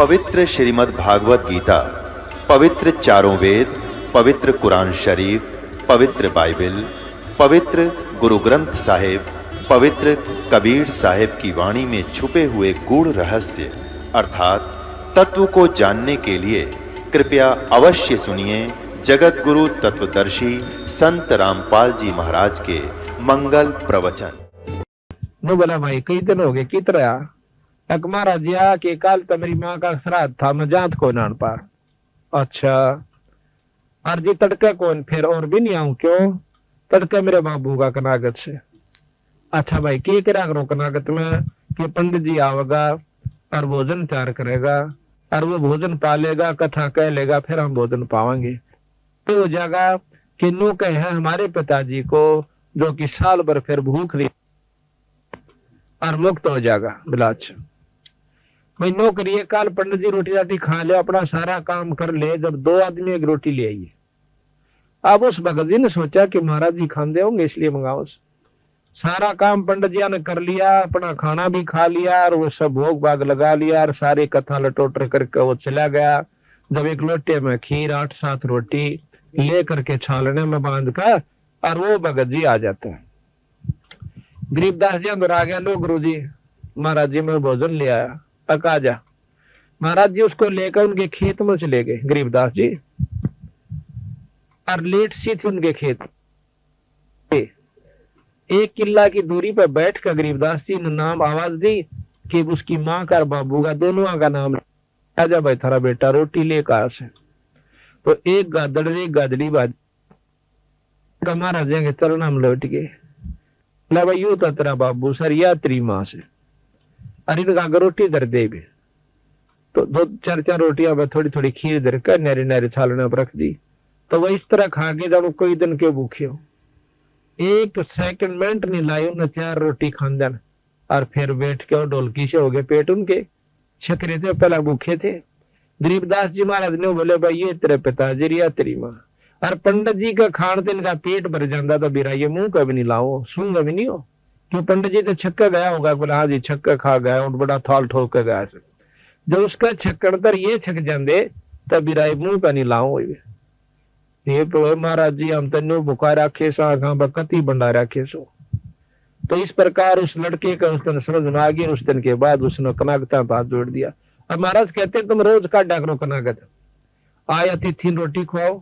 पवित्र श्रीमद् भागवत गीता, पवित्र चारों वेद, पवित्र कुरान शरीफ, पवित्र बाइबल, पवित्र गुरु ग्रंथ साहिब, पवित्र कबीर साहिब की वाणी में छुपे हुए गूढ़ रहस्य अर्थात तत्व को जानने के लिए कृपया अवश्य सुनिए जगत गुरु तत्वदर्शी संत रामपाल जी महाराज के मंगल प्रवचन। नो बोला भाई कई दिन हो गए कित रहा एक महाराज जी के काल मेरी माँ का श्राद्ध था, मैं जात को नान पार। अच्छा अर्जी तड़के कौन फिर और भी नहीं आऊं क्यों? तड़के मेरे बाबू का कनागत से। अच्छा भाई के करा करो कनागत में कि पंडित जी आवेगा और भोजन तैयार करेगा और वो भोजन पालेगा, कथा कह लेगा, फिर हम भोजन पावांगे। तो हो जाएगा कि नो कहे है हमारे पिताजी को जो कि साल भर फिर भूख नहीं और मुक्त हो जाएगा। बिलाच भाई नो करिए काल पंडित जी रोटी राटी खा ले, अपना सारा काम कर ले। जब दो आदमी एक रोटी ले आइए, अब उस भगत जी ने सोचा कि महाराज जी खाते होंगे इसलिए मंगाओ। सारा काम पंडित जी ने कर लिया, अपना खाना भी खा लिया और वो सब भोग भाग लगा लिया और सारी कथा लटोटर करके वो चला गया। जब एक लोटे में खीर 8-7 रोटी ले करके छालने में बांध कर और वो भगत जी आ जाते हैं। गरीबदास जी अंदर आ गया, लो गुरु जी महाराज जी मैं भोजन ले आया, आ जा। महाराज जी उसको लेकर उनके खेत में चले गए गरीबदास जी, और लेट सी थी उनके खेत। 1 किला की दूरी पर बैठ कर गरीबदास जी ने नाम आवाज दी कि उसकी माँ का और बाबू का दोनों का नाम, आजा भाई थारा बेटा रोटी ले कहा से। तो एक गादड़ एक गादड़ी बाज महाराज के चरण हम लौट गए। भाई यू तो तेरा बाबू सर या तेरी माँ से, अरे इनका रोटी दर दे भी। तो 2-4 रोटियां में थोड़ी थोड़ी खीर दर कर नारी नारी छालने पर रख दी। तो वह इस तरह खा के जब कोई दिन के भूखे हो, 1 सेकंड मिनट नहीं लाई उन्हें 4 रोटी खानदन और फिर बैठ के और ढोलकी से हो गए पेट उनके छकरे थे, पहला भूखे थे। गरीबदास जी महाराज ने बोले भाई ये तेरे पिताजी या तेरी माँ। और पंडित जी का खान से इनका पेट भर जाता तो बिरा ये मुंह कभी नहीं लाओ, सूंगा भी नहीं हो क्यों? पंडित जी तो छक्का गया होगा, बोला हाँ जी छक्का खा गया और बड़ा थाल ठोक के गया। जब उसका छक्कड़ तर ये छक जाते तब बिराई मुंह का नहीं लाओ। ये तो महाराज जी हम तेन भुखा रखे सो कति बंडा रखे सो। तो इस प्रकार उस लड़के का उस दिन समझ में आ गई। उस दिन के बाद उसने कनागता हाथ जोड़ दिया। अब महाराज कहते तुम रोज काटा करो कनागत, आया तिथि रोटी खुआओ,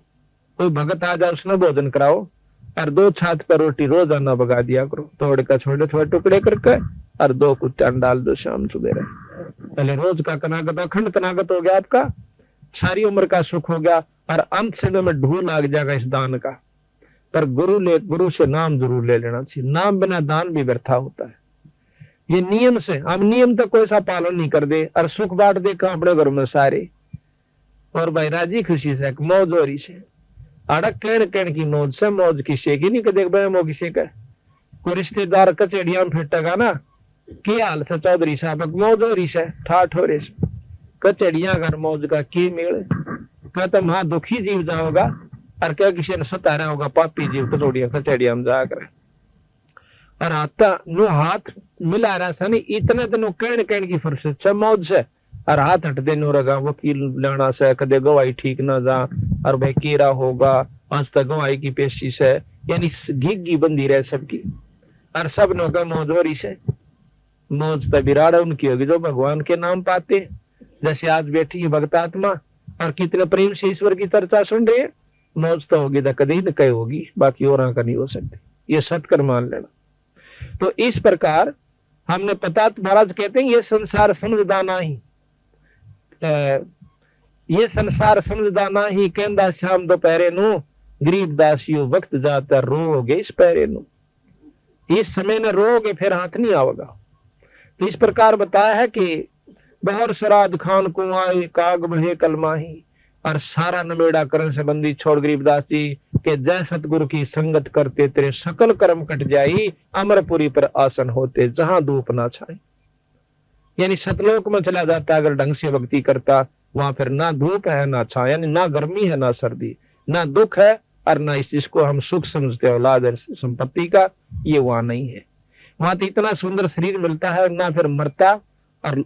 कोई भगत आ जाए उसने भोजन कराओ और 2 छात पर रोटी रोजाना बगा दिया करो, तोड़ कर छोटे छोटे टुकड़े करके और 2 कुत्ते डाल दो शाम सुबह। पहले रोज का कनागत अखंड कनागत हो गया, आपका सारी उम्र का सुख हो गया और अंत समय में ढूंढ लाग जाएगा इस दान का। पर गुरु से नाम जरूर ले लेना चाहिए, नाम बिना दान भी व्यर्था होता है। ये नियम से हम नियम तक कोई सा पालन नहीं कर दे और सुख बांट दे अपने घर में सारे, और भाई राजी खुशी से मौज हो रही से अड़क कहन की मौज से मौज किसे की नहीं देख भाई किसे का कोई रिश्तेदार कचेड़िया में फिटेगा ना क्या हाल था चौधरी साहब मौज हो रही से ठाठ हो रही से कचेड़िया घर मौज का की मेल कहता वहां दुखी जीव जाओगा और क्या किसी ने सतारा होगा पापी जीव कचौड़िया कचेड़िया में जाकर और आता नो हाथ मिला रहा था नहीं इतने दिनों कहन की फुर्सत से मौज से और हाथ हट देने रगा वकील लेना से कदे गवाही ठीक ना जा और भाई केरा होगा आज तक गवाही की पेशी से, यानी घिग्गी बंदी रहे सबकी और सब नो का मौज हो रही से। मौज पे बिराड़ उनकी होगी जो भगवान के नाम पाते, जैसे आज बैठी है भक्त आत्मा और कितने प्रेम से ईश्वर की चर्चा सुन रहे हैं। मौज तो होगी तो कभी न कहीं होगी, बाकी और का नहीं हो सकती, ये सत्कर मान लेना। तो इस प्रकार हमने पता महाराज कहते हैं ये संसार समझदा नहीं, ये संसार समझदा नहीं कहंदा शाम दोपहरे नु गरीब दासियों वक्त जाता रोगे इस पैरे नु, इस समय में रोगे फिर हाथ नहीं आवेगा। तो इस प्रकार बताया है कि बहर सराद खान को आए काग बहे कलमाही और सारा नमेड़ा करण से बंदी छोड़ गरीबदास जी के जय सतगुरु की संगत करते तेरे सकल कर्म कट जाई अमरपुरी पर आसन होते जहां धूप ना छाए। यानी सतलोक में चला जाता अगर ढंग से भक्ति करता, वहां फिर ना धूप है ना छाया, यानी ना गर्मी है ना सर्दी, ना दुख है और ना इसको हम सुख समझते औलाद संपत्ति का, ये वहां नहीं है। वहां तो इतना सुंदर शरीर मिलता है ना फिर मरता और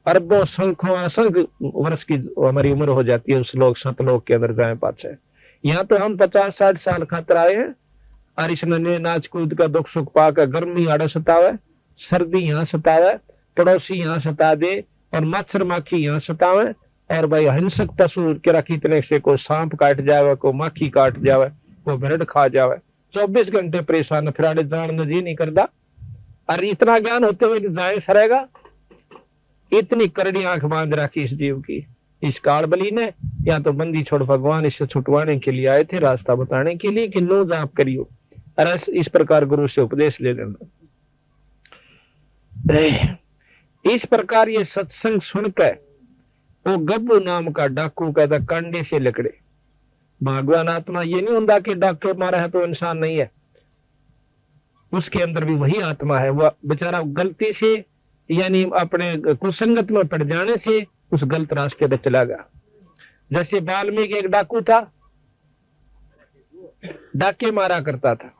अरबों संख्यों असंख्य वर्ष की हमारी उम्र हो जाती है उस लोग सतलोक के अंदर जाए पाछे। यहाँ तो हम 50-60 साल खातर आए हैं और इसने नाच कूद का दुख सुख पाकर गर्मी आड़े सतावे, सर्दी यहाँ सतावे, पड़ोसी यहाँ सता दे और मच्छर माखी यहाँ सतावे, और भाई हिंसक पशु के कितने से कोई सांप काट जावे, कोई माखी काट जावे, कोई भेड़ खा जावे, 24 घंटे परेशान, फिर आड़े जान जी नहीं करता। और इतना ज्ञान होते हुए जाए सरेगा, इतनी करड़ी आंख बांध रखी इस जीव की इस काल बली ने। या तो बंदी छोड़ भगवान इससे छुटवाने के लिए आए थे, रास्ता बताने के लिए कि नो जाप करियो, और इस प्रकार गुरु से उपदेश ले लेना। इस प्रकार ये सत्संग सुनकर वो गब्बू नाम का डाकू कहता कंडे से लकड़े। भगवान आत्मा ये नहीं होता कि डाके मारा है तो इंसान नहीं है, उसके अंदर भी वही आत्मा है। वह बेचारा गलती से यानी अपने कुसंगत में पड़ जाने से उस गलत रास्ते पे चला गया। जैसे वाल्मीकि एक डाकू था, डाके मारा करता था,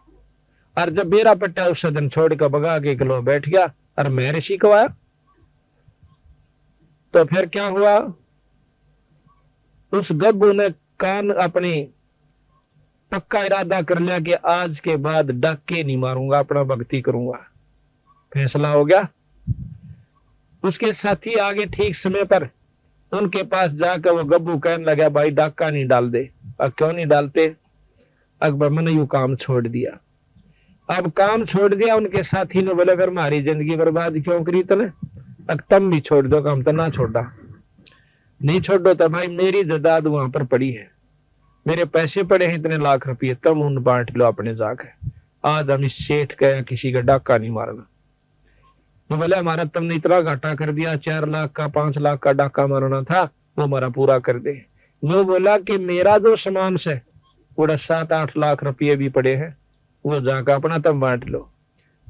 और जब बेरा पट्टा उस सदन छोड़ कर भगा के किलो बैठ गया और मैं ऋषि को आया, तो फिर क्या हुआ, उस गब्बू ने कान अपनी पक्का इरादा कर लिया कि आज के बाद डाके नहीं मारूंगा, अपना भक्ति करूंगा। फैसला हो गया। उसके साथी आगे ठीक समय पर उनके पास जाकर वो गब्बू कहने लगा भाई डाका नहीं डाल दे। अब क्यों नहीं डालते? अकबर मैंने यू काम छोड़ दिया। अब काम छोड़ दिया, उनके साथी ने बोले फिर हमारी जिंदगी बर्बाद क्यों करी तने, अब तुम भी छोड़ दो काम। तो ना छोड़ा, नहीं छोड़ो तो भाई मेरी जायदाद वहां पर पड़ी है, मेरे पैसे पड़े हैं इतने लाख रुपये, तुम उन बांट लो अपने जाके। आज हम इस सेठ का किसी का डाका नहीं मारना। तो बोले हमारा तुमने इतना घाटा कर दिया, 4 लाख का 5 लाख का डाका मारना था, वो हमारा पूरा कर दे। वो बोला कि मेरा जो सामान से पूरा 7-8 लाख रुपये भी पड़े हैं, वो जाकर अपना तुम बांट लो।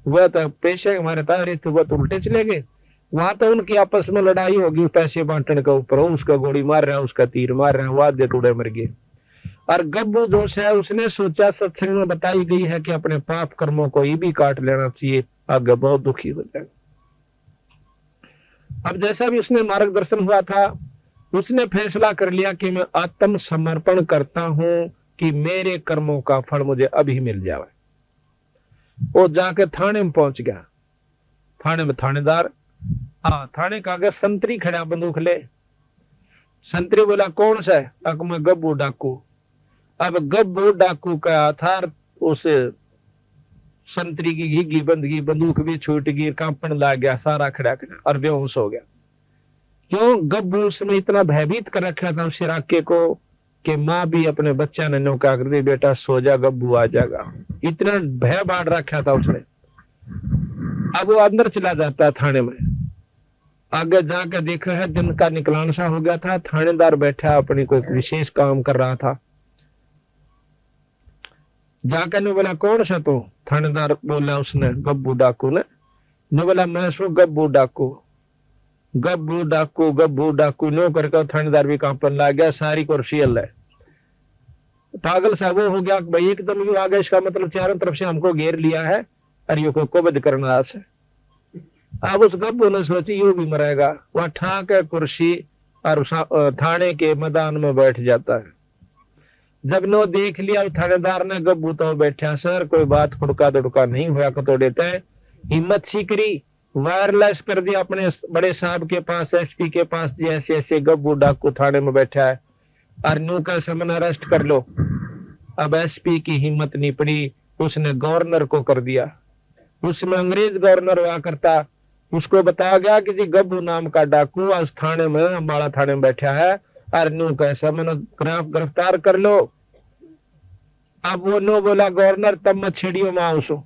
वह तो पैसे हमारे तारे थे, वह तो उल्टे चले गए। वहां तो उनकी आपस में लड़ाई होगी पैसे बांटने के ऊपर, उसका गोली मार रहा है, उसका तीर मार रहा है, वो आधे टूड़े मर गए। और गब्बू दोष है, उसने सोचा सत्संग में बताई गई है कि अपने पाप कर्मों को ये भी काट लेना चाहिए, आगे बहुत दुखी हो जाएगा। अब जैसा भी उसने मार्गदर्शन हुआ था, उसने फैसला कर लिया कि मैं आत्म समर्पण करता हूं कि मेरे कर्मों का फल मुझे अभी मिल जाए। वो जाके थाने में पहुंच गया। थाने में थानेदार, थाने का आगे संतरी खड़ा बंदूक ले। संतरी बोला कौन सा है? अक मैं गब्बू डाकू। अब गब्बू डाकू का आधार उस संतरी की घिगी बंदगी, बंदूक भी छूट गई, कांपन लग गया, सारा खड़ा खड़ा और बेहोश हो गया। क्यों? गब्बू उसमें इतना भयभीत कर रखा था उस इलाके को कि माँ भी अपने बच्चा ने नौका कर दी, बेटा सो जा, गब्बू आ जाएगा। इतना भय बांट रखा था उसने। अब वो अंदर चला जाता थाने में। आगे जाकर देखा है दिन का निकलान सा हो गया था, थानेदार बैठा अपनी कोई विशेष काम कर रहा था। जाकर ने बोला कौन सा तू? थानेदार बोला उसने, गब्बू डाकू ने बोला मैं सो गब्बू डाकू। गब्बू डाकू गब्बू डाकू नो करके थानेदार भी कांपन लग गया, सारी कुर्सी हल है। पागल सा वो हो गया भाई एकदम यू आ गया, इसका मतलब चारों तरफ से हमको घेर लिया है और ये को कुबद करना है। अब उस गब्बू ने सोची यू भी मरेगा, वह ठाक है कुर्सी और थाने के मैदान में बैठ जाता है। जब नो देख लिया थानेदार ने गब्बू तो बैठा, सर कोई बात खुड़का दुड़का नहीं हुआ को तो देते हैं। हिम्मत सी करी, वायरलेस कर दिया अपने बड़े साहब के पास, एसपी के पास, जैसे ऐसे गब्बू डाकू थाने में बैठा है और नो का समन अरेस्ट कर लो। अब एसपी की हिम्मत नहीं पड़ी, उसने गवर्नर को कर दिया। उसमें अंग्रेज गवर्नर हुआ करता, उसको बताया गया कि जी गब्बू नाम का डाकू आज थाने में, अम्बाड़ा थाने में बैठा है और नो कैसा मैंने गिरफ्तार कर लो। अब वो नो बोला गवर्नर तब मत छेड़ियो माउसो।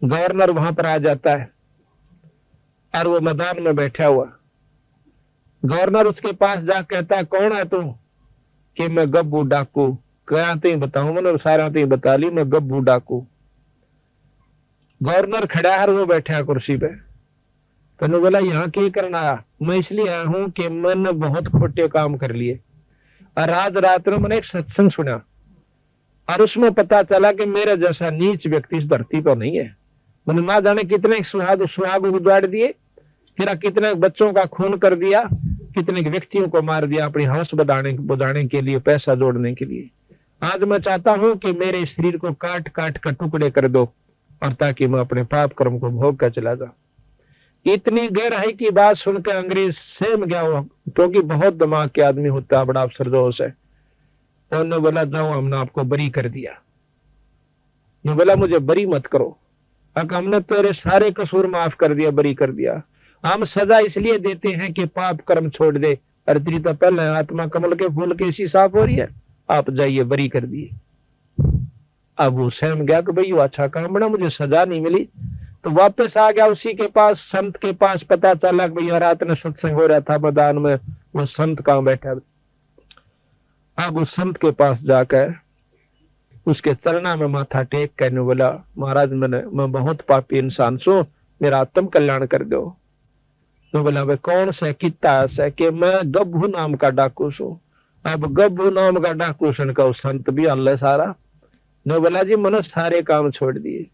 गवर्नर वहां पर आ जाता है और वो मैदान में बैठा हुआ। गवर्नर उसके पास जा कहता है कौन है तू? कि मैं गब्बू डाकू। क्या तो बताऊं, मैंने सारा तो बता ली, मैं गब्बू डाकू। गवर्नर खड़ा है, वो बैठा है कुर्सी पे। तो बोला यहाँ क्या करना आया? मैं इसलिए आया हूं कि मैंने बहुत खोटे काम कर लिए और आज रात में मैंने एक सत्संग सुना और उसमें पता चला कि मेरे जैसा नीच व्यक्ति इस धरती पर नहीं है। मैंने ना जाने कितने सुहाग उजाड़ दिए फिर कितने बच्चों का खून कर दिया, कितने व्यक्तियों को मार दिया अपनी हवस बुझाने के लिए, पैसा जोड़ने के लिए। आज मैं चाहता हूं कि मेरे शरीर को काट काट कर टुकड़े कर दो, और ताकि मैं अपने पाप कर्म को भोग कर चला जाऊं। इतनी गहराई की बात सुनकर अंग्रेज सहम गया हुआ, क्योंकि बहुत दिमाग के आदमी होता है, बड़ा अफसरदोश है। उन्होंने बोला जाओ, हमने आपको बरी कर दिया। ने बोला मुझे बरी मत करो, हमने तेरे सारे कसूर माफ कर दिया, बरी कर दिया। हम सजा इसलिए देते हैं कि पाप कर्म छोड़ दे, और तेरी तो पहले आत्मा कमल के फूल के ऐसी साफ हो रही है, आप जाइए, बरी कर दिए। अब वो सहम गया कि भाई अच्छा काम बना, मुझे सजा नहीं मिली। तो वापस आ गया उसी के पास, संत के पास। पता चला कि भैया रात में सत्संग हो रहा था मैदान में, वो संत कहाँ बैठा। अब उस संत के पास जाकर उसके चरणा में माथा टेक करने बोला, महाराज मैं बहुत पापी इंसान सो, मेरा आत्म कल्याण कर दो। तो बोला भाई कौन सा कितना ऐसा कि मैं गब्भू नाम का डाकू सो। अब गब्भू नाम का डाकू सुनकर उस संत भी अल्लाह सारा। नो बोला जी मैंने सारे काम छोड़ दिए,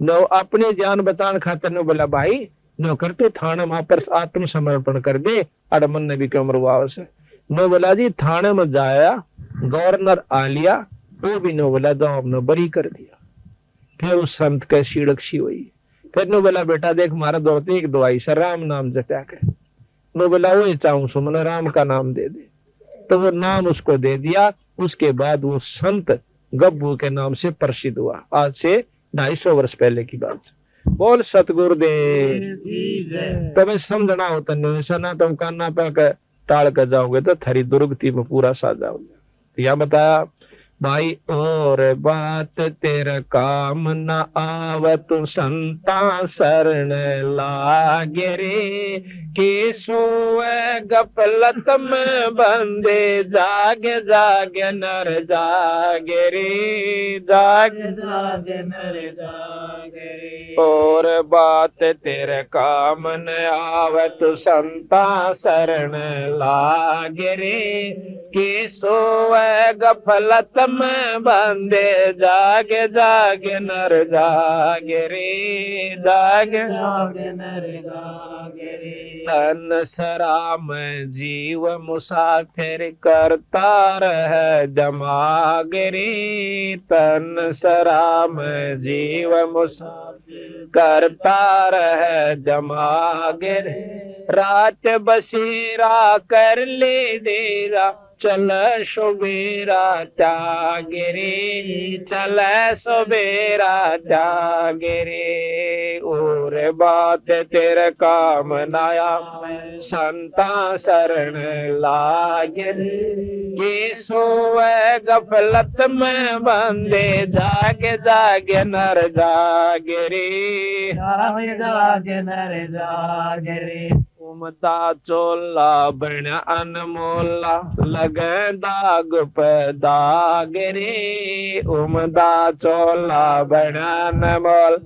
नो अपनी जान बचाने खातिर। नो बोला भाई नो करते थाने वहां पर आत्मसमर्पण कर दे, अड़ मन ने भी क्यों मरवाओ से। नो बोला जी थाने में जाया, गवर्नर आ लिया, वो भी नो बोला जाओ, हमने बरी कर दिया। फिर उस संत के सीड़क्षी हुई। फिर नो बोला बेटा देख मारा दौड़ते एक दवाई से राम नाम जपया कर। नो बोला वो चाहूं सो मैंने राम का नाम दे दे। तो वो नाम उसको दे दिया। उसके बाद वो संत गब्बू के नाम से प्रसिद्ध हुआ। आज से 250 वर्ष पहले की बात। बोल सतगुरुदेव। तब समझना होता नहीं, ना तुम काना पे टाल कर जाओगे तो थारी दुर्गति में पूरा साथ जाओगे। यह बताया भाई और बात तेरा काम न आवे, तू संता शरण लागे रे। के सोए गफलत में बंदे, जागे जागे नर जागे रे, जागे जागे नर जागे रे। और बात तेरे काम न आवे, तू संता शरण लागे रे। के सोए गफलत में बंदे, जागे जागे नर जागे रे, जागे जागे नर जागे रे। तन सराम जीव मुसाफिर, करता रह जमागे रे। तन सराम जीव मुसाफिर, करता रह जमागे रे। रात बसेरा कर ले देरा, चल सुबेरा त्यागे रे, चल सुबेरा त्यागे रे। और बात तेरे काम नाया, संता शरण लागे रे। के सोए गफलत में बंदे, जागे जागे नर जागे रे, जागे जागे नर जागे रे। उमदा चोला बन अनमोला, लगे दाग पे दाग रे। उमदा चोला बन अनमोल,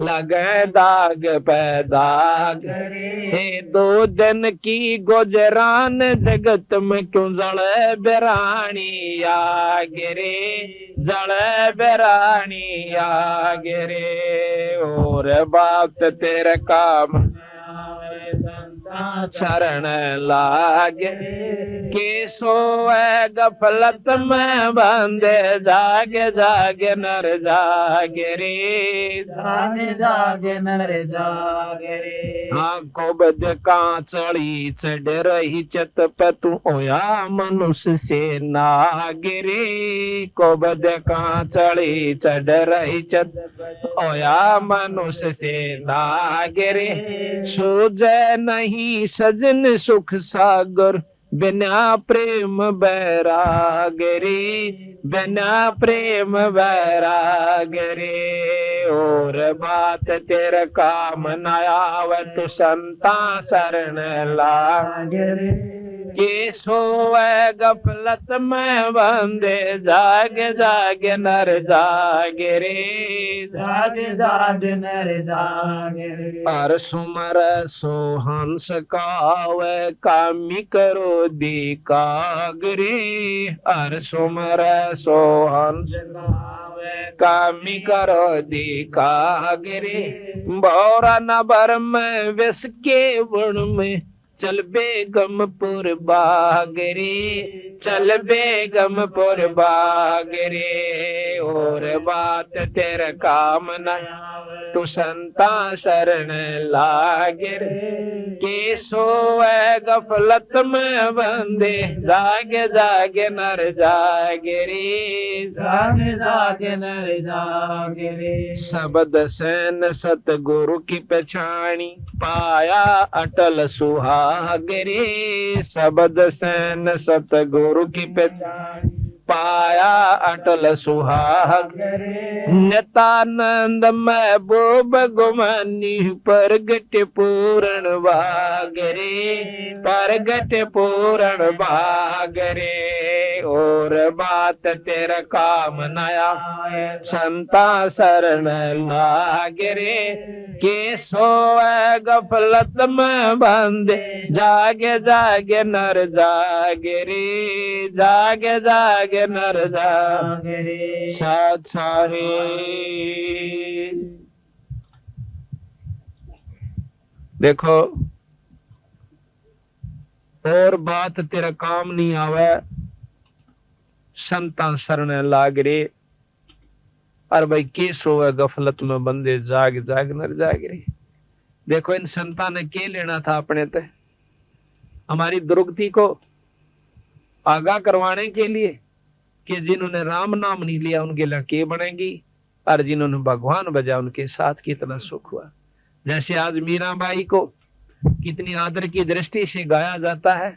लगे दाग पे दाग रे। 2 दिन की गुजरान, जगत में क्यों जड़े बेरानी आगे रे, जड़े बेरानी आगे रे। और बात तेरे काम शरण लागे, के सोए गफलत में बंदे, जागे जागे नर जागे रे, जागे जागे नर जागे रे। आंखों बद कांचड़ी चढ़ रही चत पे, तू होया मनुष्य से नागे रे। को बद कांचड़ी चढ़ रही चत, होया मनुष्य से नागे रे। सूझे नहीं सजन सुख सागर, बिना प्रेम बैराग रे, बिना प्रेम बैराग रे। और बात तेरे काम न आवे, तू संता शरण लागे रे। के सोए गफलत में बंदे, जागे जागे नर जागे रे, जागे जागे नर जागे रे। पर सुमर सो हंस कावे, कामी करो दी कागरे। हर सुमर सो हंस कामी करो दिखा गिरे बोरा न भर में विस के बुण में चल बेगमपुर बागरे चल बेगमपुर बागरे और बात तेरे काम न तू संता शरण लागे के सोए गफलत में बंदे जागे जागे नर जागे रे जागे जागे नर जागे रे शब्द सैन सतगुरु की पहचानी पाया अटल सुहाग रे शब्द सैन सतगुरु की पहचानी पाया अटल सुहाग नितानंद महबूब गुमानी परगट पूर्ण बागरे परगट पूर्ण बागरे और बात तेरा काम नया संता शरण लागरे के सोए गफलत में बंदे जागे जागे नर जागे रे जागे जागे नर जागे साथ साहे देखो और बात तेरा काम नहीं आवे संता शरण लाग रे और भाई के सोए गफलत में बंदे जाग जाग नर जाग रे। देखो इन संता ने के लेना था अपने ते हमारी दुर्गति को आगाह करवाने के लिए कि जिन्होंने राम नाम नहीं लिया उनके लिए के बनेगी और जिन्होंने भगवान बजा उनके साथ कितना सुख हुआ। जैसे आज मीराबाई को कितनी आदर की दृष्टि से गाया जाता है,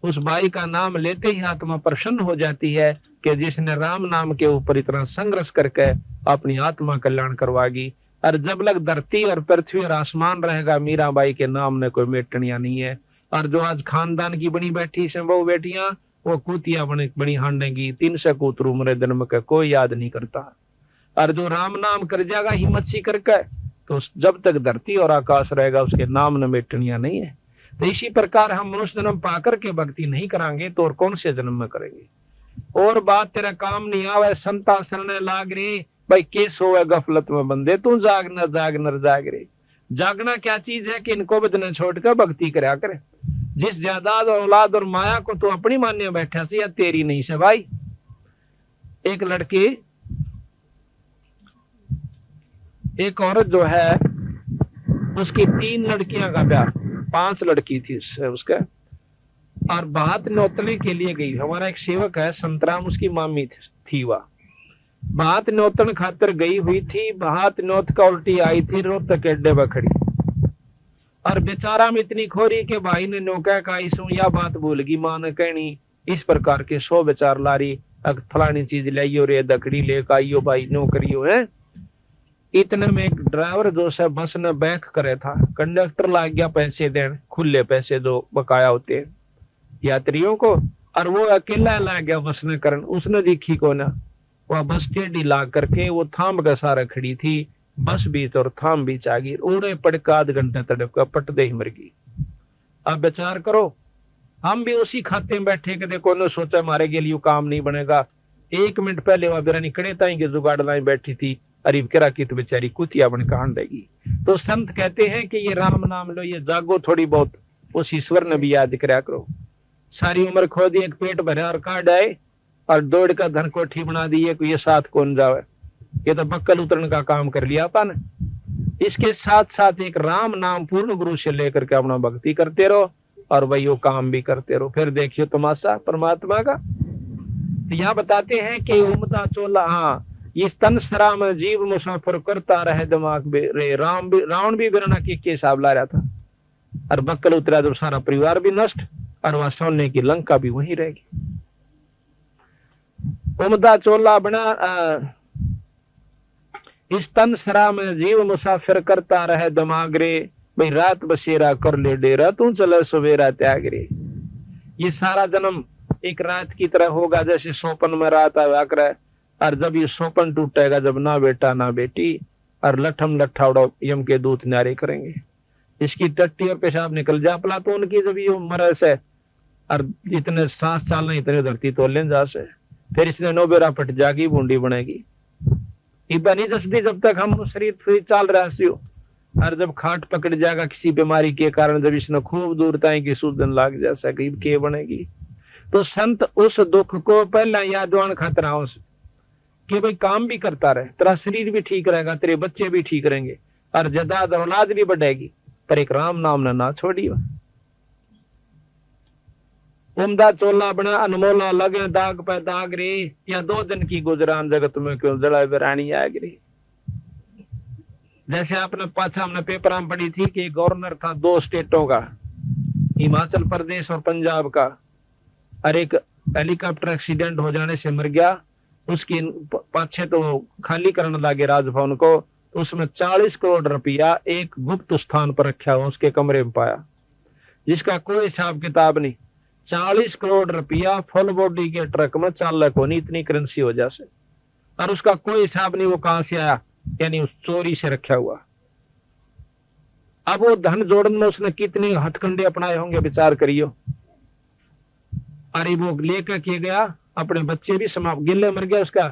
उस बाई का नाम लेते ही आत्मा प्रसन्न हो जाती है कि जिसने राम नाम के ऊपर इतना संघर्ष करके अपनी आत्मा कल्याण करवागी। और जब लग धरती और पृथ्वी और आसमान रहेगा मीराबाई के नाम ने कोई मेटनिया नहीं है। और जो आज खानदान की बनी बैठी से वो बेटियां वो कूतिया बनी हांडेगी 300 कूतरू मरे जन्म का कोई याद नहीं करता। और जो राम नाम कर जाएगा हिम्मत सी करके तो जब तक धरती और आकाश रहेगा उसके नाम न मेटनिया नहीं है। तो इसी प्रकार हम मनुष्य जन्म पाकर के भक्ति नहीं करांगे तो और कौन से जन्म में करेंगे। और बात तेरा काम नहीं आवे संता शरण लाग रे भाई के सोए गफलत में बंदे तू जाग नर जाग रे। जागना क्या चीज है कि इनको बदने छोड़कर भक्ति करा करे। जिस जायदाद और औलाद और माया को तू अपनी मान्य बैठा से या तेरी नहीं से भाई। एक लड़की एक औरत जो है उसकी 3 लड़कियां का ब्याह 5 लड़की थी उसका और बात नौतने के लिए गई। हमारा एक सेवक है संतराम उसकी मामी थी वह बात नौतन खातर गई हुई थी। बात नौत का उल्टी आई थी रोहतक अड्डे पर खड़ी और बेचारा में इतनी खोरी के भाई ने नौका का इसू या बात भूल गई मां ने कहनी इस प्रकार के 100 बेचार लारी फलानी चीज लाइयो रे दकड़ी लेकर आइयो भाई नो करियो है। इतने में एक ड्राइवर जो से बस ने बैक करे था कंडक्टर लाग गया पैसे देने खुले पैसे जो बकाया होते हैं यात्रियों को और वो अकेला ला गया बस ने करन उसने देखी को ना वह बस टेढ़ी ला करके वो थाम का सारा खड़ी थी बस बीच और थाम बीच आ गई उड़े पड़का आध घंटे तड़प का पट दे ही मर गई। अब विचार करो हम भी उसी खाते में बैठे के देखो ने सोचा हमारे के लिए काम नहीं बनेगा। 1 मिनट पहले वह बिरानी कड़े ताई के जुगाड़ लाई बैठी थी अरीब करा की तो बेचारी कुतिया बन कांड देगी। तो संत कहते हैं कि ये राम नाम लो ये जागो थोड़ी बहुत उस ईश्वर ने भी याद करा करो। सारी उम्र खो दी एक पेट भरे और काट आए और दौड़ का धन कोठी बना दी है ये साथ कौन जावे ये तो बक्कल उतरने का काम कर लिया अपन। इसके साथ साथ एक राम नाम पूर्ण गुरु से लेकर के अपना भक्ति करते रहो और वही वो काम भी करते रहो फिर देखियो तमाशा परमात्मा का। तो यहाँ बताते हैं कि उमदा चोला हाँ ये तन सरा में जीव मुसाफिर करता रहे दिमाग रे रावण भी बिरना के हिसाब ला रहा था और बक्कल उतरा तो सारा परिवार भी नष्ट और वहां सोने की लंका भी वहीं रहेगी। उमदा चोला बना इस तन सरा में जीव मुसाफिर करता रहे दिमाग रे भाई रात बसेरा कर ले डेरा तू चले सवेरा त्याग रे। ये सारा जन्म एक रात की तरह होगा जैसे सोपन में रात आया करे और जब ये सोपन टूटेगा जब ना बेटा ना बेटी और लठम लट्ठा उड़ा यम के दूत न्यारे करेंगे। इसकी टट्टी और पेशाब निकल जा पला तो उनकी जब ये मरे से और इतने सांस चालना इतने धरती तो ले जा से फिर इसने 9 बेरा पट जागी बूंदी बनेगी। इबा नहीं दसदी जब तक हम शरीर फ्री चल रहा सी हो। और जब खाट पकड़ जाएगा किसी बीमारी के कारण, जब इसने खूब दूर तय की सूजन लाग जा सके के बनेगी। तो संत उस दुख को पहला यादवान खतरा उस कि भाई काम भी करता रहे, तेरा शरीर भी ठीक रहेगा, तेरे बच्चे भी ठीक रहेंगे और जदाद औलाद भी बढ़ेगी, पर एक राम नाम ना छोड़ियो। उमदा चोला बना अनमोला लगे दाग पे दाग रे, या 2 दिन की गुजरान जगत में क्यों जड़ा बेरानी आग रे। जैसे आपने पाछा हमने पेपर में पढ़ी थी कि गवर्नर था 2 स्टेटों का, हिमाचल प्रदेश और पंजाब का, और एक हेलीकॉप्टर एक्सीडेंट हो जाने से मर गया। उसकी पाछे तो खाली करने लगे राजभवन को, उसमें 40 करोड़ रुपया एक गुप्त स्थान पर रखा हुआ उसके कमरे में पाया, जिसका कोई हिसाब किताब नहीं। 40 करोड़ रुपया फुल बॉडी के ट्रक में चालक होनी, इतनी करेंसी हो जाए, और उसका कोई हिसाब नहीं वो कहां से आया, यानी उस चोरी से रखा हुआ। अब वो धन जोड़ने में उसने कितने हथकंडे अपनाए होंगे, विचार करियो। अरे वो लेकर के गया, अपने बच्चे भी समाप्त गिले मर गया, उसका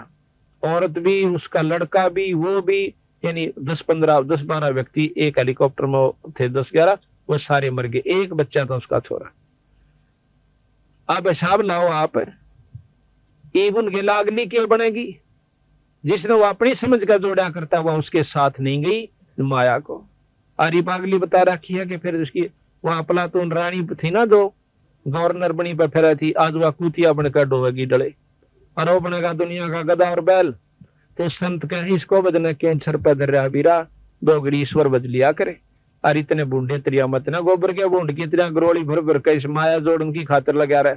औरत भी, उसका लड़का भी, वो भी, यानी 10-12 व्यक्ति एक हेलीकॉप्टर में थे, 10-11, वो सारे मर गए, एक बच्चा था उसका छोरा। अब हिसाब लाओ आप, इवन के लागली के बनेगी, जिसने वो अपनी समझ का जोड़ा करता हुआ उसके साथ नहीं गई माया को। अरे पागली बता रखी है कि फिर उसकी वो अफलातून रानी थी ना, जो गवर्नर बनी पर फिर थी, आज वह कुतिया बनकर डोवेगी डले, और वो बनेगा दुनिया का गधा और बैल। तो संत कहे इसको बदने कैंसर पर धर्या बीरा, 2 घड़ी ईश्वर बज लिया करे, और इतने बूढ़े त्रिया मत ना, गोबर के बूंद की तरह गरोली भर भर के इस माया जोड़न की खातिर लगा रहे।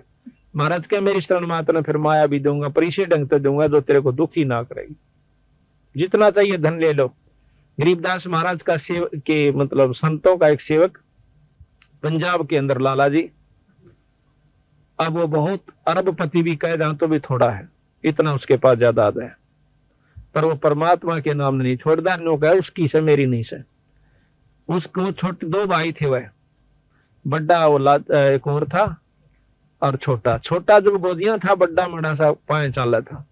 महाराज के मेरी शरण मात ने फिर माया भी दूंगा, पर इसे ढंग से दूंगा जो तेरे को दुखी ना करेगी। जितना चाहिए धन ले लो। गरीबदास महाराज का सेवक के मतलब संतों का एक सेवक पंजाब के अंदर लाला जी, अब वो बहुत अरबपति भी कह जाए तो भी थोड़ा है, इतना उसके पास जायदाद है, पर वो परमात्मा के नाम नहीं छोड़दार नो कहे उसकी से मेरी नहीं से। उसको छोटे 2 भाई थे, वह बड़ा वो एक और था, और छोटा जब गोदियां था, बड़ा मड़ा सा 5 साल था।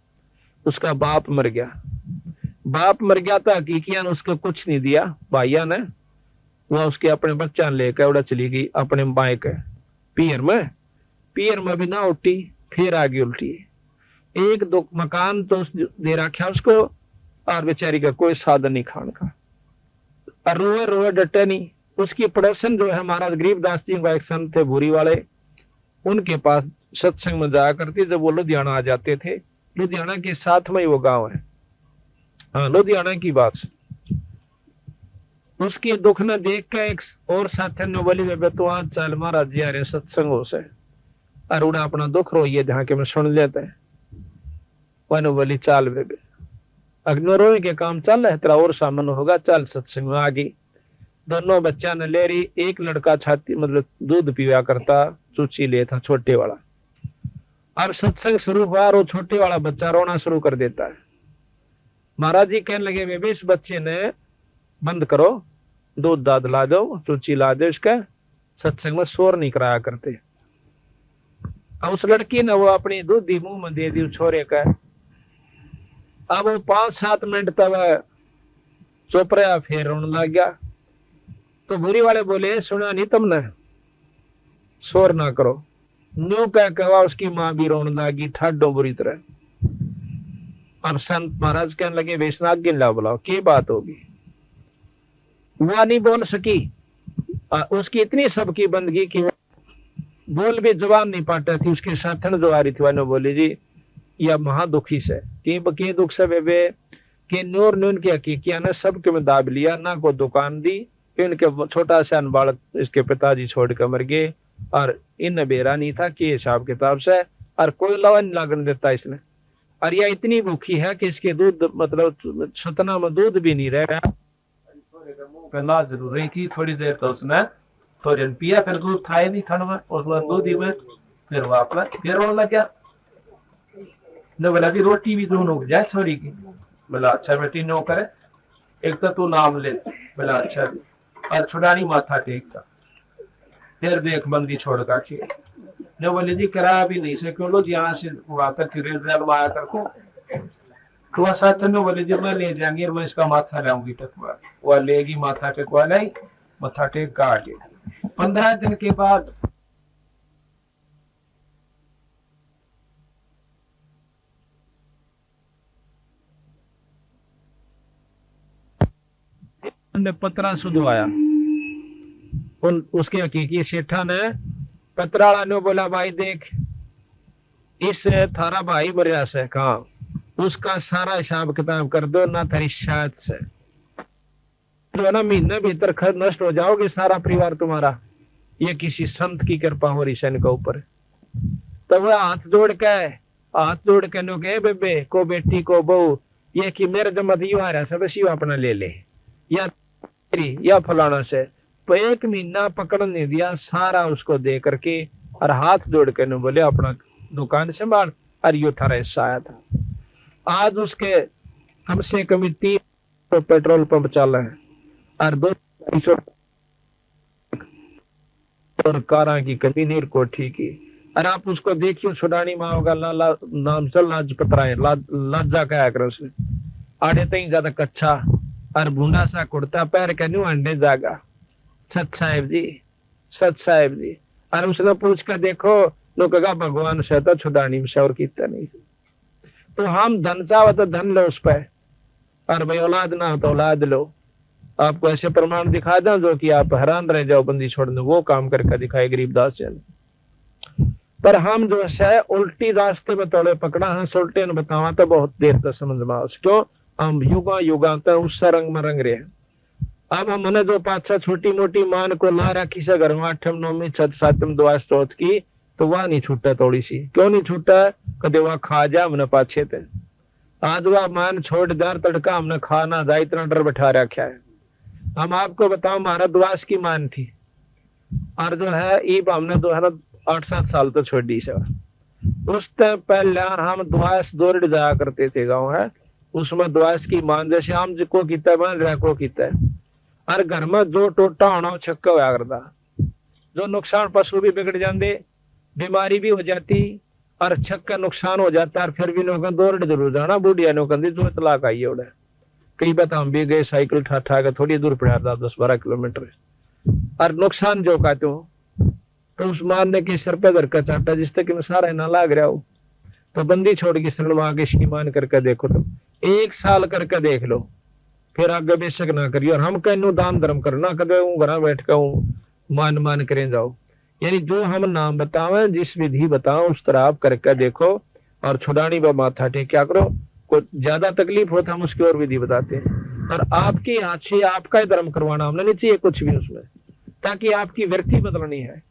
उसका बाप मर गया था, हकीकियां ने उसको कुछ नहीं दिया, भाइया ने वह उसके अपने बच्चा लेकर उड़ा चली गई अपने बाएं के पियर में भी ना उठी, फिर आगे उल्टी। 1-2 मकान तो दे रखा उसको, और बेचारी का कोई साधन नहीं खान का, और रोए डटे नहीं। उसकी पड़ोसन जो है महाराज गरीबदास जी का एक संत थे भूरी वाले, उनके पास सत्संग में जाया करती, जब वो लुधियाना आ जाते थे। लुधियाना के साथ में ही वो गांव है, हाँ लुधियाना की बात। उसकी दुख ने देख के एक और साथी ने बोली, बेबे तू आज चल महाराज जी आ रहे सत्संगों से, और उड़ा अपना दुख रोइए जहाँ के मैं सुन लेते हैं। वह बोली चाल बेबे, अग्नि रोए के काम चल रहा है तेरा और सामन होगा, चल सत्संग में आ गई। दोनों बच्चा ने ले रही, एक लड़का छाती मतलब दूध पीवा करता, चूची ले था छोटे वाला, और सत्संग शुरू हुआ, और वो छोटे वाला बच्चा रोना शुरू कर देता है। महाराज जी कहने लगे, बेबे इस बच्चे ने बंद करो, दूध दाद ला दो, चूची ला दो, इसका सत्संग में शोर नहीं कराया करते। अब उस लड़की ने वो अपनी दूधी मुंह में दे दी छोरे का। अब वो 5-7 मिनट तक चुप रहा, फिर रोने लग गया। तो बुरी वाले बोले, सुना नहीं तुमने, शोर ना करो। न्यू कह कहा उसकी मां भी रोने लगी ठाडो बुरी तरह। और संत महाराज कहने लगे, वैष्णव गिन ला बुलाओ, की बात होगी। वह नहीं बोल सकी, उसकी इतनी सबकी बंदगी की बोल भी जवान नहीं पाता थी। उसके साथन जो आ रही थी वह बोली, जी यह महादुखी से की दुख से बेबे कि नूर नून की हकीकिया ने सबके में दाब लिया, ना को दुकान दी, इनके छोटा सा बालक इसके पिताजी छोड़ कर मर गए, और इन बेरा नहीं था कि हिसाब किताब से, और कोई लवा नहीं लागन देता इसने। और यह इतनी भूखी है कि इसके दूध मतलब सतना में दूध भी नहीं रह रहा। पहला जरूरी थी, थोड़ी देर तो उसने थोड़ी पिया, फिर दूध था ही नहीं ठंड में, उस दूध ही में फिर वापस फिर रोने लग गया। बोला कि रोटी भी दोनों हो जाए थोड़ी की। बोला अच्छा बेटी नो करे, एक तो तू नाम ले। बोला अच्छा, और छुड़ानी माथा टेकता, फिर देख बंदी छोड़ का ने बोले जी किराया भी नहीं से क्यों लो, यहाँ से आकर फिर आया करको तो वह साथ में बोले जब मैं ले जाएंगे और मैं इसका माथा लाऊंगी टकवा, वह लेगी माथा टकवा लाई, माथा टेक काट 15 दिन के बाद पत्रा सुधवाया। उसके हकीकी सेठा ने पत्राला ने बोला भाई देख इस थारा भाई मरिया से कहा उसका सारा हिसाब किताब कर दो ना थारी शायद से तो ना महीने भीतर खर्च नष्ट हो जाओगे सारा परिवार तुम्हारा, ये किसी संत की कृपा हो रही सन के ऊपर। तो वह हाथ जोड़ के नो कहे बेबे को बेटी को बहू ये कि मेरे जमत यू आ रहा सब शिव अपना ले ले या फलाना से। तो 1 महीना पकड़ नहीं दिया सारा उसको दे करके और हाथ जोड़ के न बोले अपना दुकान संभाल और यो थारा हिस्सा आया था। आज उसके कम से कम 3 पेट्रोल पंप चल रहे हैं और 200 और कारा की कमी नहीं कोठी की। और आप उसको देखिए सुडानी माँ होगा लाला नाम से लाजपत राय लाजा कहा कर उसने आड़े तई ज्यादा कच्चा और भूना सा कुर्ता पैर के न्यू अंडे जागा सत साहेब जी। और उसने पूछ कर देखो नो कहा भगवान से तो छुड़ानी में और कितना नहीं। तो हम धन चाहो तो धन लो उस पर और भाई औलाद ना हो तो औलाद लो। आपको ऐसे प्रमाण दिखा दो जो कि आप हैरान रह जाओ बंदी छोड़ दो, वो काम करके दिखाए गरीबदास जी ने। पर हम जो है उल्टी रास्ते में तोड़े पकड़ा है उल्टे ने बतावा तो बहुत देर तक समझ में क्यों हम युगा तक उस रंग में रंग रहे हैं। अब हमने जो 5-6 छोटी मोटी मान को ला रखी से घर में 8वीं 9वीं 7वीं दुआ स्त्रोत की तो वह नहीं छूटा थोड़ी सी क्यों नहीं छूटा कदे वह खा जा हमने पाछे थे। आज वह मान छोड़ दार तड़का हमने खाना जा इतना डर बैठा रखा है। हम आपको बताओ हमारा दुआस की मान थी और जो है ईब हमने जो है ना 8-7 साल तो छोड़ दी से। उस टाइम पहले हम दुआस दौड़ जाया करते थे गाँव है उसमें दुआस की मान जैसे हम को किता मान रहा को किता है और घर में जो टोटा होना छक्का होया करता जो नुकसान पशु भी बिगड़ जाते बीमारी भी हो जाती और छक्का नुकसान हो जाता और फिर भी लोग दौड़ जरूर जाना बुढ़िया नो कहती जो तलाक आई उड़े कई बात हम भी गए साइकिल ठा के थोड़ी दूर पड़ा था 10-12 किलोमीटर और नुकसान जो कहते हो तो उस मारने के सर पे धर का चाटा जिस तक सारा ना लाग रहा हो तो बंदी छोड़ के सलवा के ईमान करके देखो तुम 1 साल करके देख लो फिर आगे बेशक ना करियो। और हम कहनो दान धर्म करना कदे घर बैठ कर मान करें जाओ यानी जो हम नाम बतावे जिस विधि बताओ उस तरह आप करके देखो और छुड़ानी व माथा टेक क्या करो। कोई ज्यादा तकलीफ हो तो हम उसकी और विधि बताते हैं और आपके हाथ से आपका ही धर्म करवाना हमने नहीं चाहिए कुछ भी उसमें ताकि आपकी व्यक्ति बदलनी है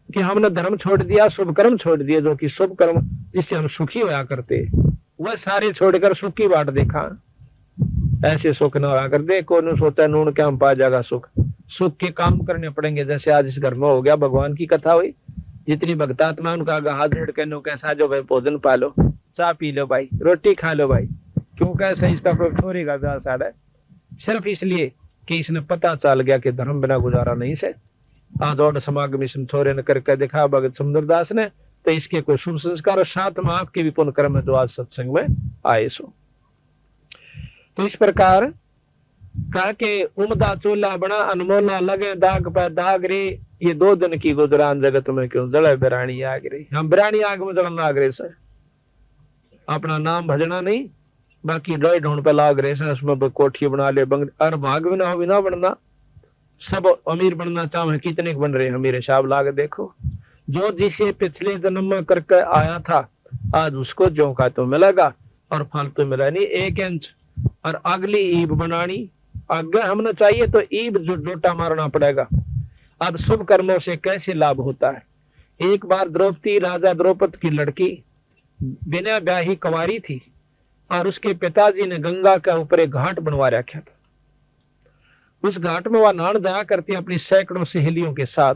कि हमने धर्म छोड़ दिया शुभ कर्म छोड़ दिए जो कि शुभ कर्म जिससे हम सुखी होया करते वह सारे छोड़कर सुख की बाट देखा। ऐसे सुख न होया करते कौन सोचा नून क्या हम पा जाएगा सुख के काम करने पड़ेंगे। जैसे आज इस घर में हो गया भगवान की कथा हुई जितनी भक्तात्मा उनका हाथ जोड़ के नो कैसा जो भाई भोजन पा लो चाय पी लो भाई रोटी खा लो भाई क्यों कैसे इसका कोई ठोरेगा साढ़े सिर्फ इसलिए कि इसने पता चल गया कि धर्म बिना गुजारा नहीं से। आज और समागम इसने थोड़े न करके दिखा भगत सुंदरदास ने तो इसके कोई शुभ संस्कार और साथ में आपके भी पुण्य कर्म जो आज सत्संग में आए सो। तो इस प्रकार कहा के उमदा चूल्हा बना अनमोला लगे दाग पर दाग रे ये 2 दिन की गुजरान जगत में क्यों जड़े बिरानी आग रे। हम बिरानी आग में जड़न लाग रहे सर अपना नाम भजना नहीं बाकी डोई ढूंढ पे लाग रहे सर उसमें कोठी बना ले बंग और भाग भी ना बनना सब अमीर बनना चाहे कितने बन रहे हैं मेरे साहब लाग देखो जो जिसे पिछले जन्म में करके आया था आज उसको जो का तो मिलेगा और फल तो मिला नहीं 1 इंच। और अगली ईब बनानी आगे हमने चाहिए तो ईब जो डोटा मारना पड़ेगा। अब शुभ कर्मों से कैसे लाभ होता है। एक बार द्रौपदी राजा द्रौपद की लड़की बिना ब्याही कुंवारी थी और उसके पिताजी ने गंगा के ऊपर एक घाट बनवा रखा था। उस घाट में वह नहान जाया करती अपनी सैकड़ों सहेलियों के साथ।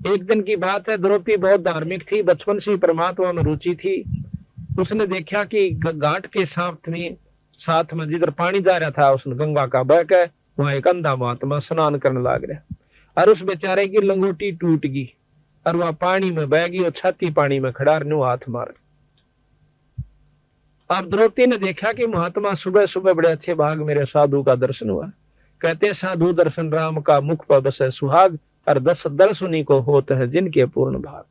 एक दिन की बात है द्रौपदी बहुत धार्मिक थी बचपन से ही परमात्मा में रुचि थी। उसने देखा कि घाट के साथ में जिधर पानी जा रहा था उसने गंगा का बह के वहां एक अंधा महात्मा स्नान करने लग रहा और उस बेचारे की लंगोटी टूट गई और वह पानी में बह गई और छाती पानी में खड़ा हाथ मार अब द्रौपदी ने देखा कि महात्मा सुबह सुबह बड़े अच्छे भाग मेरे साधु का दर्शन हुआ। कहते साधु दर्शन राम का मुख पर बसे सुहाग, और दस दर्शनी को होते हैं जिनके पूर्ण भाग।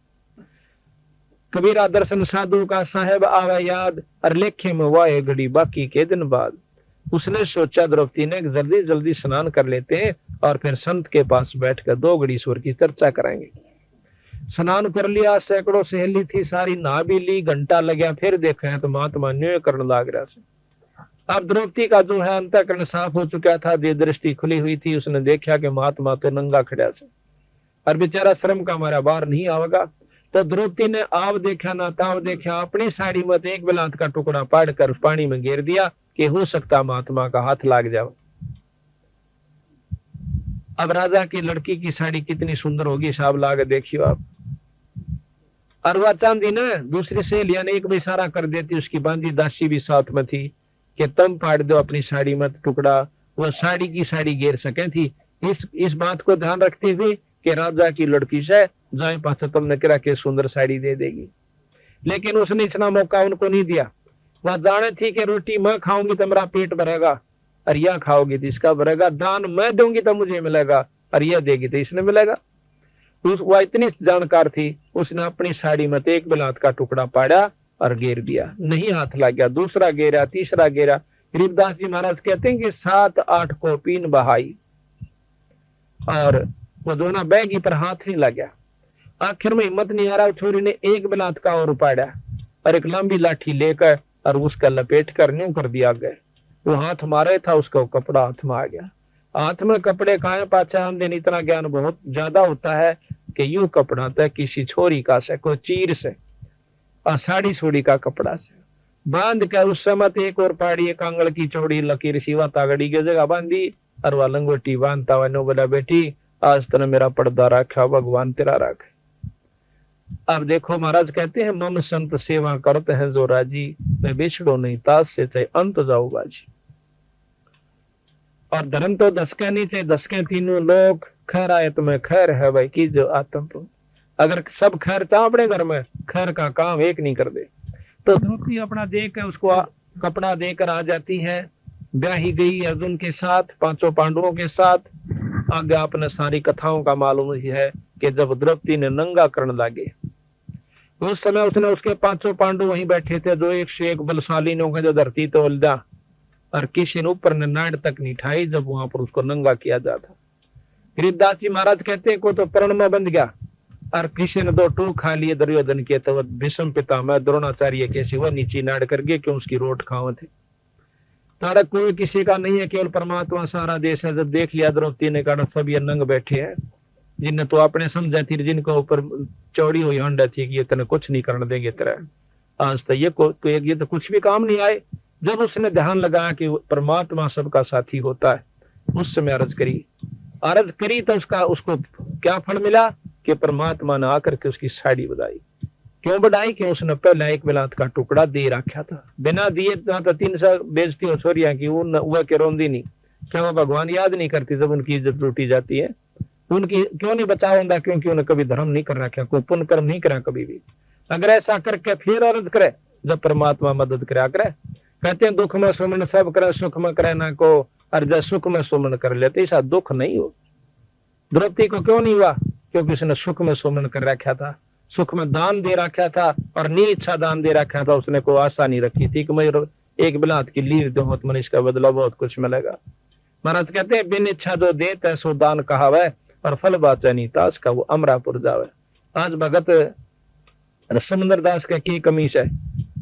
कबीरा दर्शन साधु का साहेब आवे याद, और लेखे में वाए घड़ी बाकी के दिन बाद। उसने सोचा द्रौपदी ने जल्दी जल्दी स्नान कर लेते हैं और फिर संत के पास बैठकर 2 घड़ी ईश्वर की चर्चा करेंगे। स्नान कर लिया, सैकड़ों सहेली थी सारी, नहा भी ली, घंटा लगा, फिर देखा है तो महात्मा न्याय करने लग रहा से। अब द्रौपदी का जो है अंतःकरण साफ हो चुका था, जो दृष्टि खुली हुई थी, उसने देखा कि महात्मा तो नंगा खड़ा से और बेचारा श्रम का हमारा बाहर नहीं आवेगा। तो द्रौपदी ने आव देखा ना ताव देखा, अपनी साड़ी में एक बिलात का टुकड़ा पाड़ कर पानी में गिर दिया कि हो सकता महात्मा का हाथ लाग जाओ। अब राजा की लड़की की साड़ी कितनी सुंदर होगी, साहब लाग देखियो आप। और वह चांदी ने दूसरी सहेलियां ने एक भी इशारा कर देती, उसकी बांधी दासी भी साथ में थी कि तुम फाड़ दो अपनी साड़ी में टुकड़ा, वह साड़ी की साड़ी गिर सके थी। इस बात को ध्यान रखते हुए कि राजा की लड़की से जाए पास तुमने करा के सुंदर साड़ी दे देगी, लेकिन उसने इतना मौका उनको नहीं दिया। वह जाने थी कि रोटी मैं खाऊंगी तो मेरा पेट भरेगा, और यह खाओगी तो इसका भरेगा, दान मैं दूंगी तो मुझे मिलेगा, और यह देगी तो इसने मिलेगा। वह इतनी जानकार थी, उसने अपनी साड़ी में एक बिलात का टुकड़ा पाड़ा और गिर दिया, नहीं हाथ लग गया। दूसरा गिरा, तीसरा गिरा। गरीबदास जी महाराज कहते हैं कि 7-8 को पीन बहाई और वो दोनों बैगी पर हाथ नहीं लग गया। आखिर में हिम्मत नहीं आ रहा, छोरी ने एक बिलात का और पाड़ा और एक लंबी लाठी लेकर और उसका लपेट कर न्यू कर दिया गया। वो हाथ मारे था, उसका कपड़ा हाथ में आ गया। हाथ में कपड़े खाए पाचा हम दिन, इतना ज्ञान बहुत ज्यादा होता है कि यूं कपड़ा था किसी छोरी का से, कोई चीर से और साड़ी सोड़ी का कपड़ा से बांध कर उस समय एक और पाड़ी, एक आंगल की चौड़ी लकीर सिवा तागड़ी की जगह बांधी और वह लंगोटी बांधता हुआ नो बोला बेटी आज तने मेरा पर्दा रखा, भगवान तेरा रखे। अब देखो महाराज कहते हैं मम संत सेवा करते हैं जो राजी, मैं बिछड़ो नहीं ताज से चाहे अंत जाओ बाजी। और धर्म तो दसके नहीं थे, दसके तीनों लोग, खैर आए तुम्हें खैर है भाई की जो आत्म तो। अगर सब खैर था अपने घर में, खैर का काम एक नहीं कर दे। तो द्रौपदी अपना देकर उसको कपड़ा देकर आ जाती है, ब्याही गई अर्जुन के साथ, 5 पांडवों के साथ। आगे आपने सारी कथाओं का मालूम ही है कि जब द्रौपदी ने नंगा करने लगे उस समय उसने उसके 5 पांडव वहीं बैठे थे, जो एक से एक बलशाली ने जो धरती तो उलझा और किसी ने ऊपर ने नाड़ तक नहीं ठाई जब वहां पर उसको नंगा किया जाता। गरीबदास जी महाराज कहते को तो प्रण में बंध गया और किसी ने 2 टूक खा लिए दुर्योधन के, तो भीष्म पितामह द्रोणाचार्य के सिवा नीचे नाड़ कर गए क्यों उसकी रोट खाओ थे। तारक कोई किसी का नहीं है, केवल परमात्मा सारा देश है। जब देख लिया द्रौपदी ने कहा सब ये नंग बैठे हैं, जिन्हें तो आपने समझा थी, जिनको ऊपर चौड़ी हुई हंड थी कि ये तेने कुछ नहीं करने देंगे तेरा, आज तो ये तो कुछ भी काम नहीं आए। जब उसने ध्यान लगाया कि परमात्मा सबका साथी होता है, उस समय अर्ज करी तो उसको क्या फल मिला कि परमात्मा ने आकर के उसकी साड़ी बढ़ाई। क्यों बढ़ाई? कि उसने पहले एक बिलात का टुकड़ा दे रखा था, बिना दिए तो 300 बेइज्जती हो छोरिया की वो के रोंदी नहीं। क्या वो भगवान याद नहीं करती जब उनकी इज्जत लूटी जाती है? उनकी क्यों नहीं बचा होगा? क्योंकि उन्हें कभी धर्म नहीं कर रखा, कोई पुण्य कर्म नहीं करा कभी भी। अगर ऐसा करके फिर अर्ज करे जब परमात्मा मदद करा करे। कहते हैं दुख में सुमन सब करे, सुख में करे ना को, और जब सुख में सुमन कर लेते ऐसा दुख नहीं हो। द्रौपदी को क्यों नहीं हुआ? क्योंकि उसने सुख में सुमन कर रखा था, सुख में दान दे रखा था और नीचा दान दे रखा था। उसने कोई आशा नहीं रखी थी कि मैं एक बिलात की लीर दो तो मनुष्य का बदला बहुत कुछ मिलेगा। महाराज कहते हैं बिन इच्छा जो दे तैसो दान कहावे, और फल बाचा नहीं तास का वो अमरापुर जावे। आज भगत समंदर दास का की कमीज है,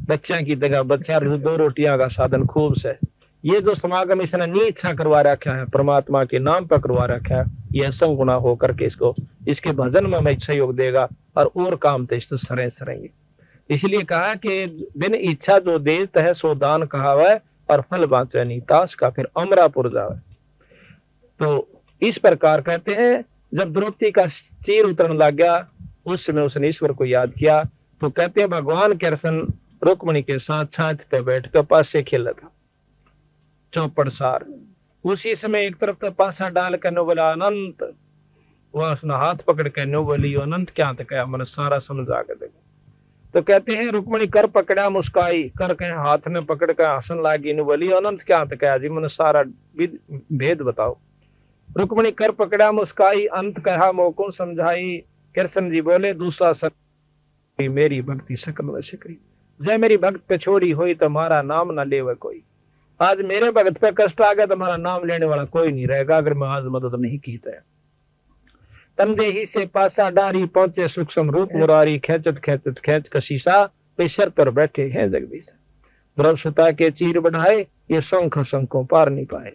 बच्चा की जगह बच्चा 2 रोटियां का साधन खूब से। ये जो समागम इसने नी इच्छा करवा रखा है, परमात्मा के नाम पर करवा रखा है, यह संगुना होकर के इसके भजन में मैं सहयोग देगा और काम तो इस सरे सरेंगे। इसलिए कहा कि बिन इच्छा जो देत है सो दान कहावे, और फल बाचे नहीं तास का फिर अमरापुर जावे। तो इस प्रकार कहते हैं जब द्रौपदी का चीर उतरने लग गया उस समय उसने ईश्वर को याद किया। तो कहते हैं भगवान कृष्ण रुक्मिणी के साथ छाछ पे बैठ कर पास से खेला था चौपड़ सार। उसी समय एक तरफ तो पासा डाल कर नो बोला अनंत, वह उसने हाथ पकड़ के नो बोली अनंत क्या तो क्या, मैंने सारा समझा के देखा। तो कहते हैं रुक्मणी कर पकड़ा मुस्काई, कर कहे हाथ में पकड़ कर हसन लागी नु बोली अनंत क्या कहा जी मन सारा भेद बताओ। रुक्मणी कर पकड़ा मुस्काई, अंत कहा मोको समझाई। कृष्ण जी बोले दूसरा सक मेरी भक्ति सकल वश करी, जय मेरी भक्त पे छोड़ी हुई तो हमारा नाम ना लेवे कोई। आज मेरे भगत पे कष्ट आ गया तो हमारा नाम लेने वाला कोई नहीं रहेगा अगर मैं आज मदद नहीं की तो। तमदेही से पासा डारी पहुंचे सूक्ष्म रूप मुरारी, खेचत खेचत खेच कशीसा पेशर पर बैठे हैं जगदीश। द्रौपदी के चीर बढ़ाए ये शंख शंखों पार नहीं पाए।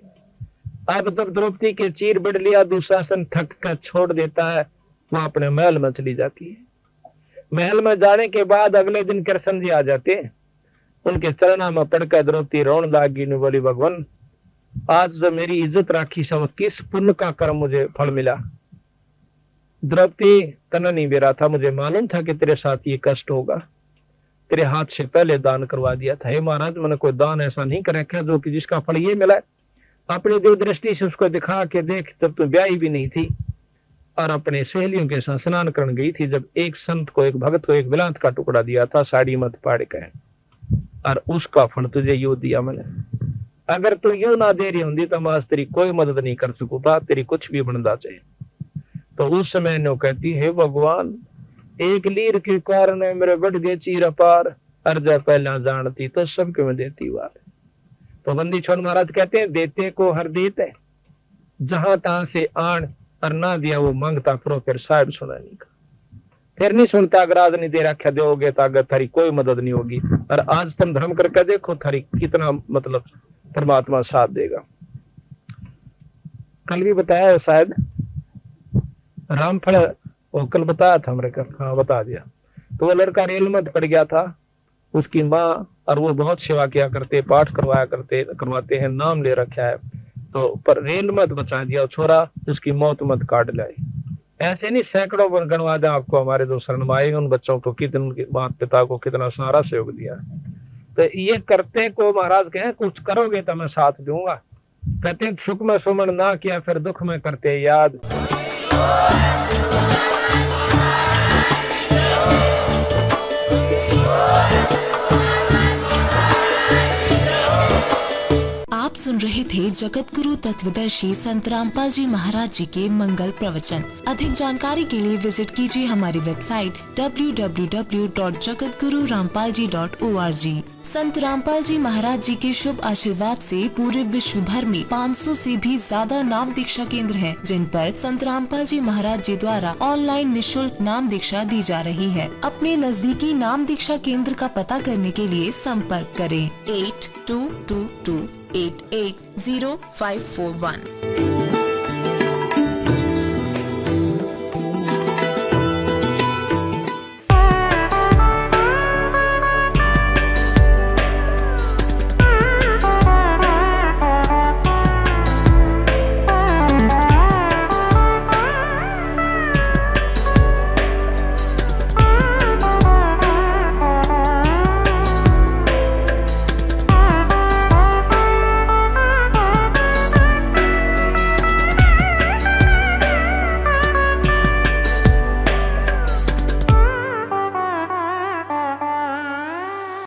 अब तब द्रौपदी के चीर बढ़ लिया, दुशासन थक कर छोड़ देता है, वो अपने महल में चली जाती है। महल में जाने के बाद अगले दिन कृष्ण जी आ जाते हैं, उनके चरणों में पड़कर द्रौपदी रोन लागी ने बोली भगवान आज जब मेरी इज्जत राखी समझ किस पुण्य का कर्म मुझे फल मिला। द्रौपदी तना नहीं बेरा था, मुझे मालूम था कि तेरे साथ ये कष्ट होगा, तेरे हाथ से पहले दान करवा दिया था। हे महाराज मैंने कोई दान ऐसा नहीं कर रखा जो कि जिसका फल ये मिला। अपनी दिव्य दृष्टि से उसको दिखा के देख, तब तो ब्याही भी नहीं थी और अपने सहेलियों के साथ स्नान करने गई थी, जब एक संत को एक भगत को एक बिलात का टुकड़ा दिया था साड़ी मत पाड़ के, और उसका फल तुझे यू दिया मैंने। अगर तू यू ना दे रही होंगी तो मैं तेरी कोई मदद नहीं कर सकूंगा, तेरी कुछ भी बनना चाहिए। तो उस समय नो कहती है भगवान एक लीर के कारण मेरे बढ़ गए चीर अपार, अर्जा पहला जानती तो सबके में देती वार। तो बंदी छोड़ महाराज कहते हैं देते को हर देते, जहां तहां से आन और ना दिया वो मांगता करो फिर साहब सुना नहीं का। फिर नहीं सुनता अगर आज नहीं दे रखा दोगे तो अगर थारी कोई मदद नहीं होगी। और आज तुम धर्म करके देखो थारी कितना मतलब परमात्मा साथ देगा। कल भी बताया शायद रामफल, वो कल बताया था मेरे को, हाँ बता दिया। तो वो लड़का रेल में पड़ गया था, उसकी माँ और वो बहुत सेवा किया करते, पाठ करवाते हैं, नाम ले रखा है, तो पर रेल मत बचा दिया छोरा, उसकी मौत मत काट लाई। ऐसे नहीं सैकड़ों गणवा दे आपको हमारे जो शरण में आए उन बच्चों को कितने उनके माता पिता को कितना सारा सहयोग दिया। तो ये करते को महाराज कहे कुछ करोगे तो मैं साथ दूंगा। कहते सुख में सुमन ना किया फिर दुख में करते याद। आप सुन रहे थे जगत गुरु तत्वदर्शी संत रामपाल जी महाराज जी के मंगल प्रवचन। अधिक जानकारी के लिए विजिट कीजिए हमारी वेबसाइट www.jagatgururampalji.org। संत रामपाल जी महाराज जी के शुभ आशीर्वाद से पूरे विश्व भर में 500 से भी ज्यादा नाम दीक्षा केंद्र हैं, जिन पर संत रामपाल जी महाराज जी द्वारा ऑनलाइन निशुल्क नाम दीक्षा दी जा रही है। अपने नजदीकी नाम दीक्षा केंद्र का पता करने के लिए संपर्क करें 8222880541।